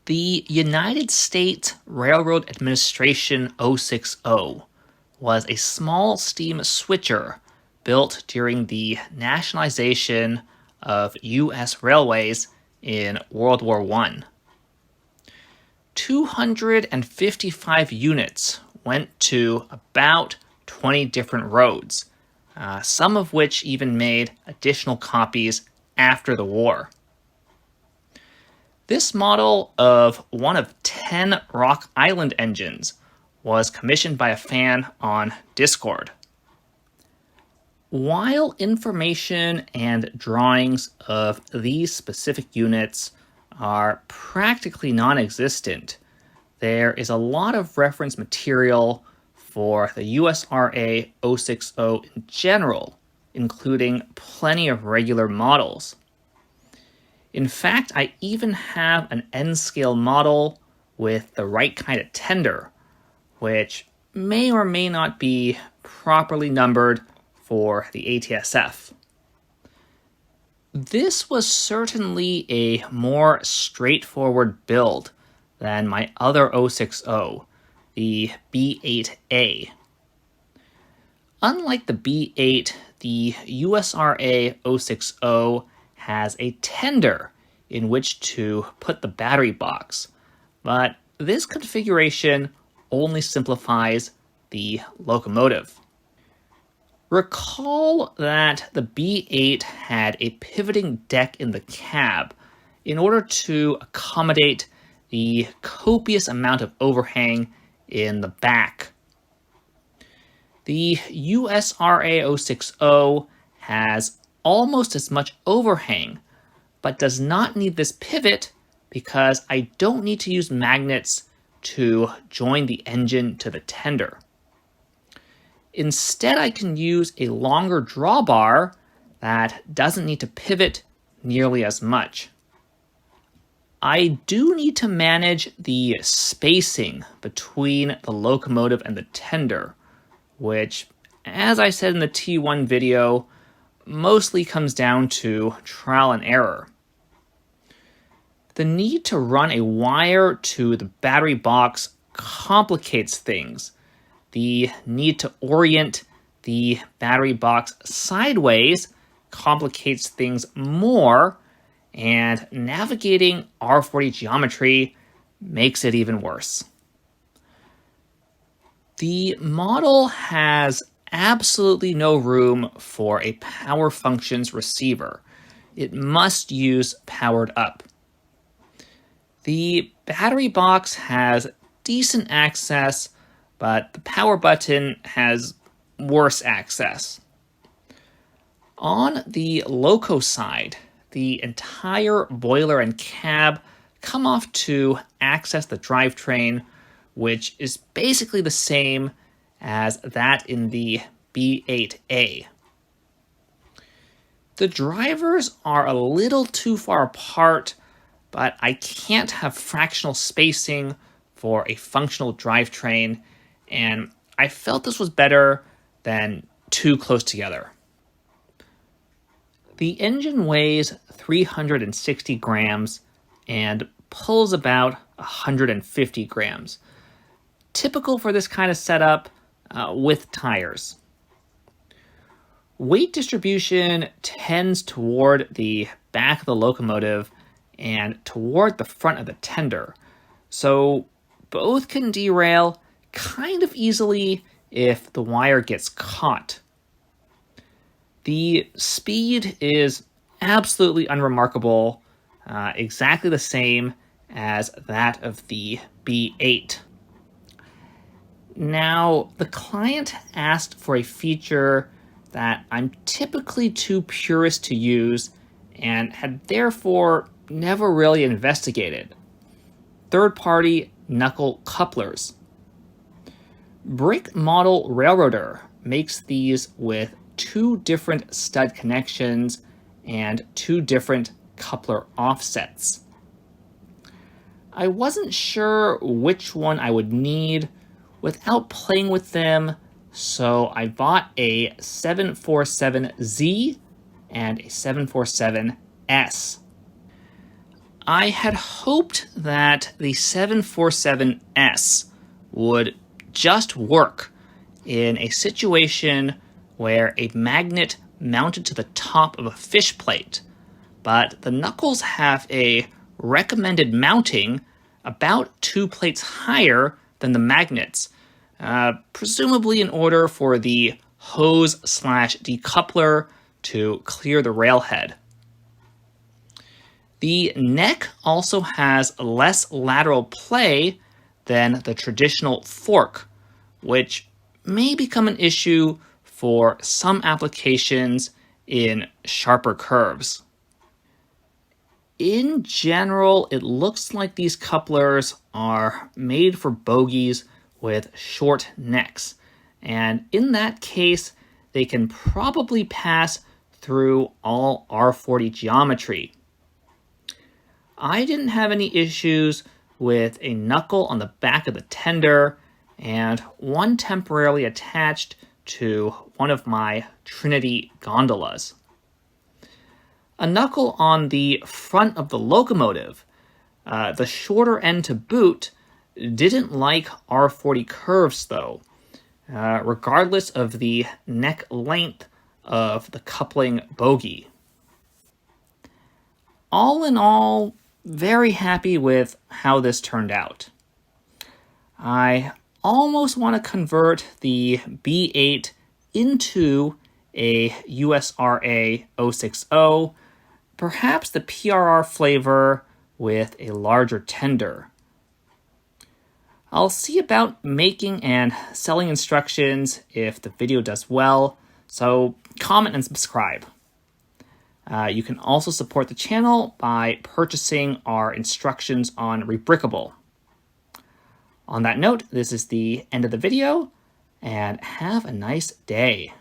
The United States Railroad Administration 060 was a small steam switcher built during the nationalization of U.S. railways in World War I. 255 units went to about 20 different roads, some of which even made additional copies after the war. This model of one of 10 Rock Island engines was commissioned by a fan on Discord. While information and drawings of these specific units are practically non-existent, there is a lot of reference material for the USRA 060 in general, including plenty of regular models. In fact, I even have an N-scale model with the right kind of tender, which may or may not be properly numbered for the ATSF. This was certainly a more straightforward build than my other 060, the B8A. Unlike the B8, the USRA 060 has a tender in which to put the battery box, but this configuration only simplifies the locomotive. Recall that the B8 had a pivoting deck in the cab in order to accommodate the copious amount of overhang in the back. The USRA 060 has almost as much overhang, but does not need this pivot because I don't need to use magnets to join the engine to the tender. Instead, I can use a longer drawbar that doesn't need to pivot nearly as much. I do need to manage the spacing between the locomotive and the tender, which, as I said in the T1 video, mostly comes down to trial and error. The need to run a wire to the battery box complicates things. The need to orient the battery box sideways complicates things more, and navigating R40 geometry makes it even worse. The model has absolutely no room for a power functions receiver. It must use powered up. The battery box has decent access, but the power button has worse access. On the loco side, the entire boiler and cab come off to access the drivetrain, which is basically the same as that in the B8A. The drivers are a little too far apart, but I can't have fractional spacing for a functional drivetrain, and I felt this was better than too close together. The engine weighs 360 grams and pulls about 150 grams. Typical for this kind of setup with tires. Weight distribution tends toward the back of the locomotive and toward the front of the tender, so both can derail kind of easily if the wire gets caught. The speed is absolutely unremarkable, exactly the same as that of the B8. Now, the client asked for a feature that I'm typically too purist to use and had therefore never really investigated: third-party knuckle couplers. Brick Model Railroader makes these with 2 different stud connections and 2 different coupler offsets. I wasn't sure which one I would need without playing with them, so I bought a 747Z and a 747S. I had hoped that the 747S would just work in a situation where a magnet mounted to the top of a fish plate, but the knuckles have a recommended mounting about 2 plates higher than the magnets, presumably in order for the hose/decoupler to clear the railhead. The neck also has less lateral play than the traditional fork, which may become an issue for some applications in sharper curves. In general, it looks like these couplers are made for bogies with short necks, and in that case, they can probably pass through all R40 geometry. I didn't have any issues with a knuckle on the back of the tender and one temporarily attached to one of my Trinity gondolas. A knuckle on the front of the locomotive, the shorter end to boot, didn't like R40 curves though, regardless of the neck length of the coupling bogie. All in all, very happy with how this turned out. I almost want to convert the B8 into a USRA 060, perhaps the PRR flavor with a larger tender. I'll see about making and selling instructions if the video does well, so comment and subscribe. You can also support the channel by purchasing our instructions on Rebrickable. On that note, this is the end of the video, and have a nice day.